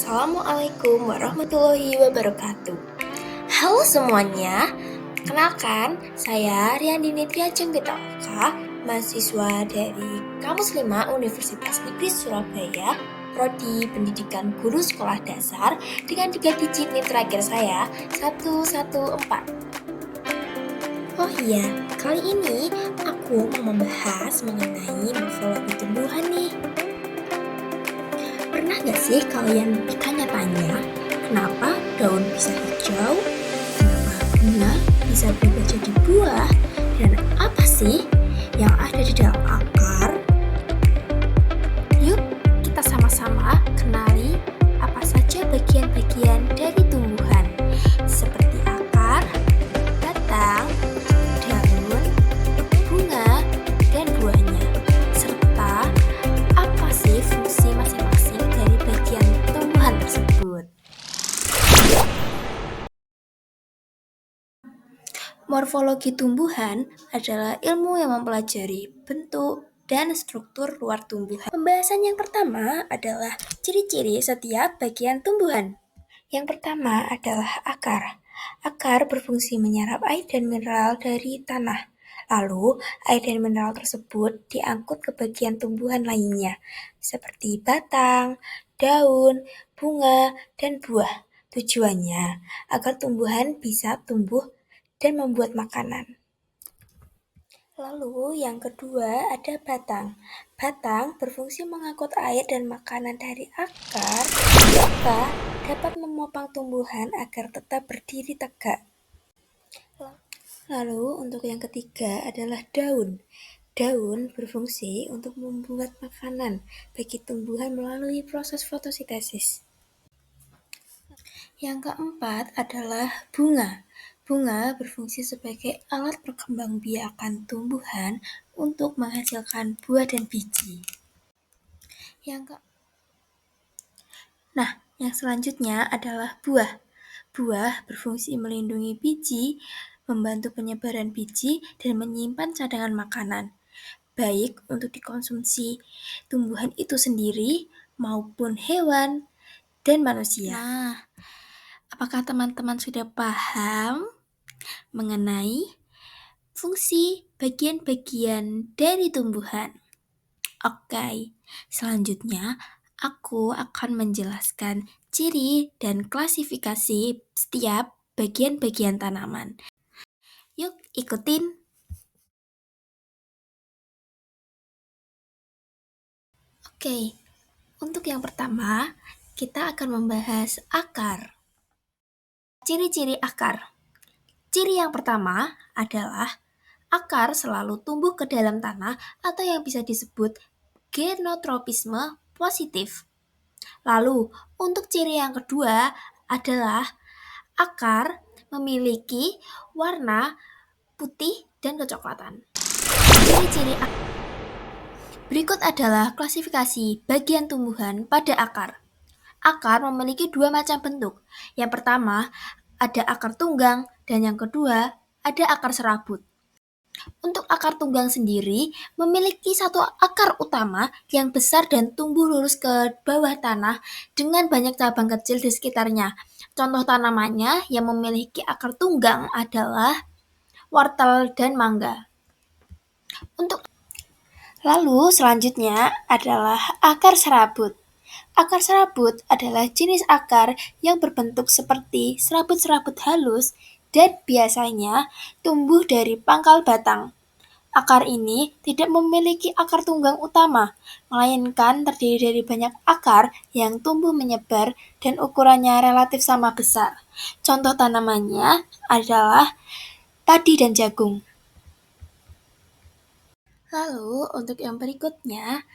Assalamualaikum warahmatullahi wabarakatuh. Halo semuanya, kenalkan saya Riandini Triajeng Pitaloka, mahasiswa dari Kampus 5 Universitas Negeri Surabaya, Prodi Pendidikan Guru Sekolah Dasar dengan 3 digit NIM terakhir saya 114. Oh iya, kali ini aku mau membahas mengenai morfologi tumbuhan nih. Pernah gak sih kalian bertanya-tanya, kenapa daun bisa hijau, kenapa bunga bisa berubah jadi buah, dan apa sih yang ada di dalam akar? Yuk, kita sama-sama kenali apa saja bagian-bagian dari tumbuhan, seperti akar, batang, daun, bunga, dan buahnya, serta apa sih fungsi masing-masing dari bagian tumbuhan tersebut. Morfologi tumbuhan adalah ilmu yang mempelajari bentuk dan struktur luar tumbuhan. Pembahasan yang pertama adalah ciri-ciri setiap bagian tumbuhan. Yang pertama adalah akar. Akar berfungsi menyerap air dan mineral dari tanah. Lalu, air dan mineral tersebut diangkut ke bagian tumbuhan lainnya, seperti batang, daun, bunga, dan buah. Tujuannya agar tumbuhan bisa tumbuh dan membuat makanan. Lalu yang kedua ada batang. Batang berfungsi mengangkut air dan makanan dari akar serta dapat memopang tumbuhan agar tetap berdiri tegak. Lalu untuk yang ketiga adalah daun. Daun berfungsi untuk membuat makanan bagi tumbuhan melalui proses fotosintesis. Yang keempat adalah bunga. Bunga berfungsi sebagai alat perkembangbiakan tumbuhan untuk menghasilkan buah dan biji. Yang selanjutnya adalah buah. Buah berfungsi melindungi biji, membantu penyebaran biji, dan menyimpan cadangan makanan, baik untuk dikonsumsi tumbuhan itu sendiri maupun hewan dan manusia. Nah, apakah teman-teman sudah paham mengenai fungsi bagian-bagian dari tumbuhan? Oke, selanjutnya aku akan menjelaskan ciri dan klasifikasi setiap bagian-bagian tanaman. Yuk, ikutin. Oke, untuk yang pertama, kita akan membahas akar. Ciri-ciri akar. Ciri yang pertama adalah akar selalu tumbuh ke dalam tanah atau yang bisa disebut genotropisme positif. Lalu, untuk ciri yang kedua adalah akar memiliki warna putih dan kecoklatan. Ciri-ciri berikut adalah klasifikasi bagian tumbuhan pada akar. Akar memiliki dua macam bentuk. Yang pertama, ada akar tunggang, dan yang kedua, ada akar serabut. Untuk akar tunggang sendiri, memiliki satu akar utama yang besar dan tumbuh lurus ke bawah tanah dengan banyak cabang kecil di sekitarnya. Contoh tanamannya yang memiliki akar tunggang adalah wortel dan mangga. Lalu selanjutnya adalah akar serabut. Akar serabut adalah jenis akar yang berbentuk seperti serabut-serabut halus dan biasanya tumbuh dari pangkal batang. Akar ini tidak memiliki akar tunggang utama, melainkan terdiri dari banyak akar yang tumbuh menyebar dan ukurannya relatif sama besar. Contoh tanamannya adalah padi dan jagung. Lalu untuk yang berikutnya,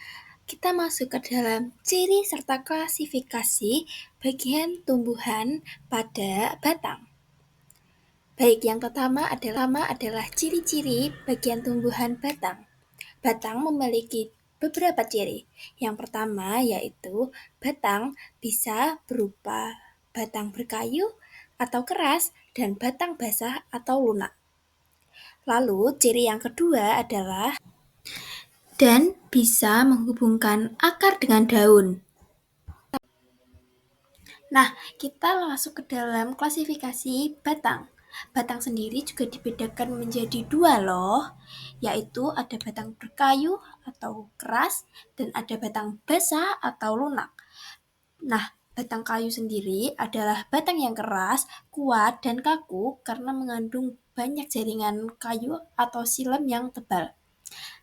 kita masuk ke dalam ciri serta klasifikasi bagian tumbuhan pada batang. Baik, yang pertama adalah ciri-ciri bagian tumbuhan batang. Batang memiliki beberapa ciri. Yang pertama yaitu batang bisa berupa batang berkayu atau keras dan batang basah atau lunak. Lalu ciri yang kedua adalah dan bisa menghubungkan akar dengan daun. Nah, kita masuk ke dalam klasifikasi batang. Batang sendiri juga dibedakan menjadi dua loh, yaitu ada batang berkayu atau keras dan ada batang basah atau lunak. Nah, batang kayu sendiri adalah batang yang keras, kuat, dan kaku karena mengandung banyak jaringan kayu atau silem yang tebal.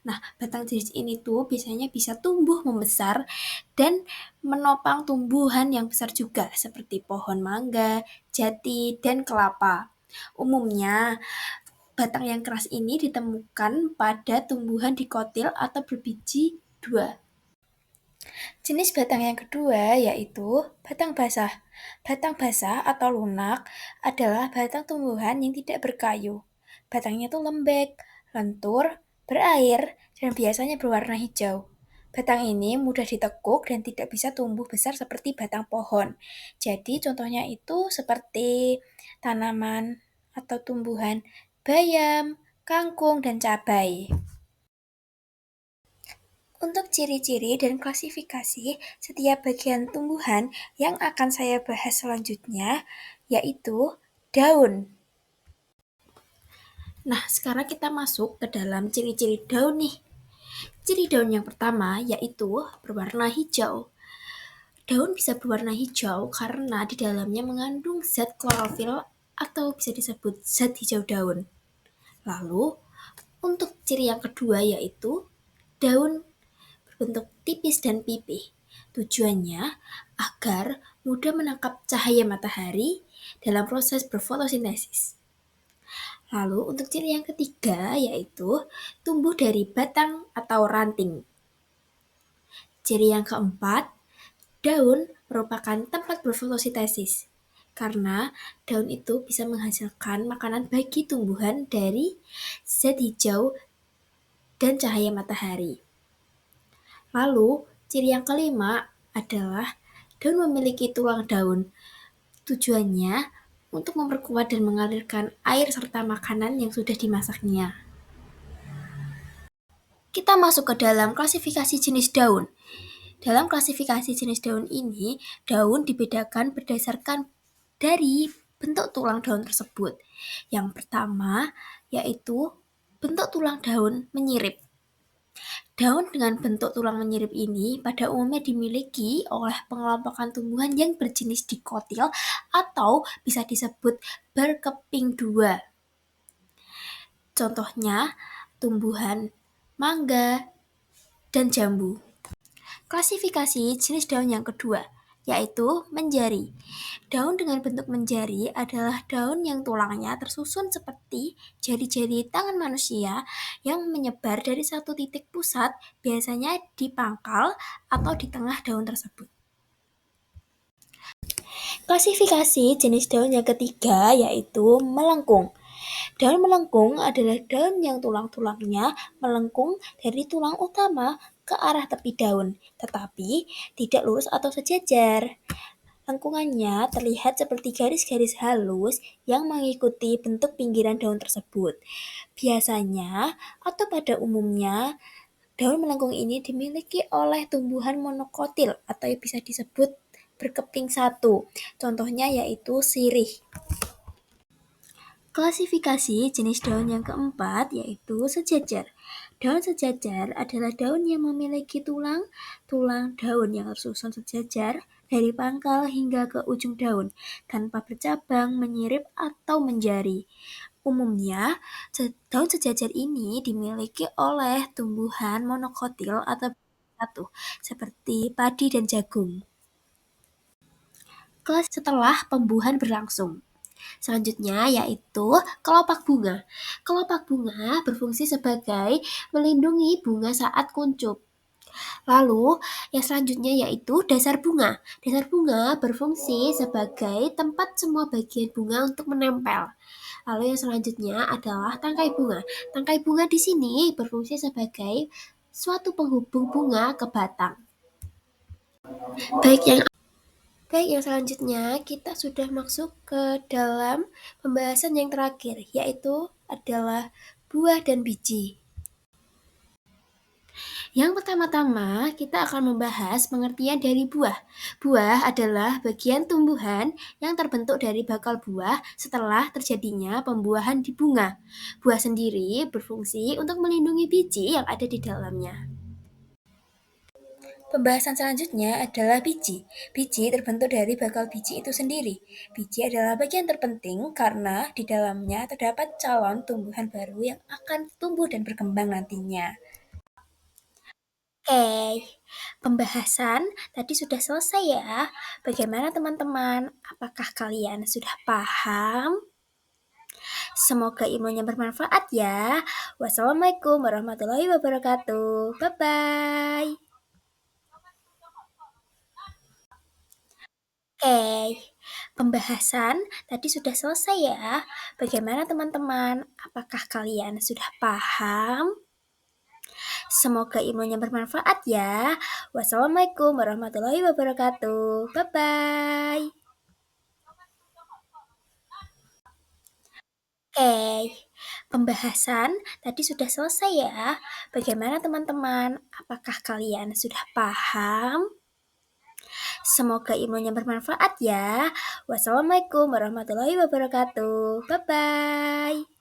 Nah, batang jenis ini tuh biasanya bisa tumbuh membesar dan menopang tumbuhan yang besar juga seperti pohon mangga, jati, dan kelapa. Umumnya, batang yang keras ini ditemukan pada tumbuhan dikotil atau berbiji dua. Jenis batang yang kedua yaitu batang basah. Batang basah atau lunak adalah batang tumbuhan yang tidak berkayu. Batangnya itu lembek, lentur, berair, dan biasanya berwarna hijau. Batang ini mudah ditekuk dan tidak bisa tumbuh besar seperti batang pohon. Jadi contohnya itu seperti tanaman atau tumbuhan bayam, kangkung, dan cabai. Untuk ciri-ciri dan klasifikasi setiap bagian tumbuhan yang akan saya bahas selanjutnya, yaitu daun. Nah, sekarang kita masuk ke dalam ciri-ciri daun nih. Ciri daun yang pertama yaitu berwarna hijau. Daun bisa berwarna hijau karena di dalamnya mengandung zat klorofil atau bisa disebut zat hijau daun. Lalu, untuk ciri yang kedua yaitu daun berbentuk tipis dan pipih. Tujuannya agar mudah menangkap cahaya matahari dalam proses berfotosintesis. Lalu untuk ciri yang ketiga yaitu tumbuh dari batang atau ranting. Ciri yang keempat, daun merupakan tempat berfotosintesis. Karena daun itu bisa menghasilkan makanan bagi tumbuhan dari zat hijau dan cahaya matahari. Lalu, ciri yang kelima adalah daun memiliki tulang daun. Tujuannya untuk memperkuat dan mengalirkan air serta makanan yang sudah dimasaknya. Kita masuk ke dalam klasifikasi jenis daun. Dalam klasifikasi jenis daun ini, daun dibedakan berdasarkan dari bentuk tulang daun tersebut. Yang pertama yaitu bentuk tulang daun menyirip. Daun dengan bentuk tulang menyirip ini pada umumnya dimiliki oleh pengelompokan tumbuhan yang berjenis dikotil atau bisa disebut berkeping dua. Contohnya tumbuhan mangga dan jambu. Klasifikasi jenis daun yang kedua yaitu menjari. Daun dengan bentuk menjari adalah daun yang tulangnya tersusun seperti jari-jari tangan manusia yang menyebar dari satu titik pusat, biasanya di pangkal atau di tengah daun tersebut. Klasifikasi jenis daun yang ketiga yaitu melengkung. Daun melengkung adalah daun yang tulang-tulangnya melengkung dari tulang utama ke arah tepi daun, tetapi tidak lurus atau sejajar. Lengkungannya terlihat seperti garis-garis halus yang mengikuti bentuk pinggiran daun tersebut. Biasanya atau pada umumnya, daun melengkung ini dimiliki oleh tumbuhan monokotil atau bisa disebut berkeping satu. Contohnya yaitu sirih. Klasifikasi jenis daun yang keempat yaitu sejajar. Daun sejajar adalah daun yang memiliki tulang daun yang tersusun sejajar dari pangkal hingga ke ujung daun, tanpa bercabang, menyirip, atau menjari. Umumnya, daun sejajar ini dimiliki oleh tumbuhan monokotil atau satu, seperti padi dan jagung. Setelah pembuahan berlangsung. Selanjutnya yaitu kelopak bunga. Kelopak bunga berfungsi sebagai melindungi bunga saat kuncup. Lalu yang selanjutnya yaitu dasar bunga. Dasar bunga berfungsi sebagai tempat semua bagian bunga untuk menempel. Lalu yang selanjutnya adalah tangkai bunga. Tangkai bunga di sini berfungsi sebagai suatu penghubung bunga ke batang. Baik yang Baik, yang selanjutnya kita sudah masuk ke dalam pembahasan yang terakhir, yaitu adalah buah dan biji. Yang pertama-tama, kita akan membahas pengertian dari buah. Buah adalah bagian tumbuhan yang terbentuk dari bakal buah setelah terjadinya pembuahan di bunga. Buah sendiri berfungsi untuk melindungi biji yang ada di dalamnya. Pembahasan selanjutnya adalah biji. Biji terbentuk dari bakal biji itu sendiri. Biji adalah bagian terpenting karena di dalamnya terdapat calon tumbuhan baru yang akan tumbuh dan berkembang nantinya. Oke, pembahasan tadi sudah selesai ya. Bagaimana teman-teman? Apakah kalian sudah paham? Semoga ilmunya bermanfaat ya. Wassalamualaikum warahmatullahi wabarakatuh. Bye-bye. Oke, pembahasan tadi sudah selesai ya. Bagaimana teman-teman? Apakah kalian sudah paham? Semoga ilmunya bermanfaat ya. Wassalamualaikum warahmatullahi wabarakatuh. Bye-bye. Oke, pembahasan tadi sudah selesai ya. Bagaimana teman-teman? Apakah kalian sudah paham? Semoga ilmunya bermanfaat ya. Wassalamualaikum warahmatullahi wabarakatuh. Bye-bye.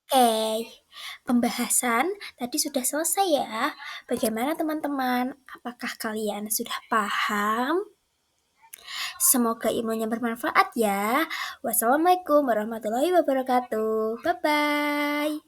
Oke, pembahasan tadi sudah selesai ya. Bagaimana teman-teman? Apakah kalian sudah paham? Semoga ilmunya bermanfaat ya. Wassalamualaikum warahmatullahi wabarakatuh. Bye-bye.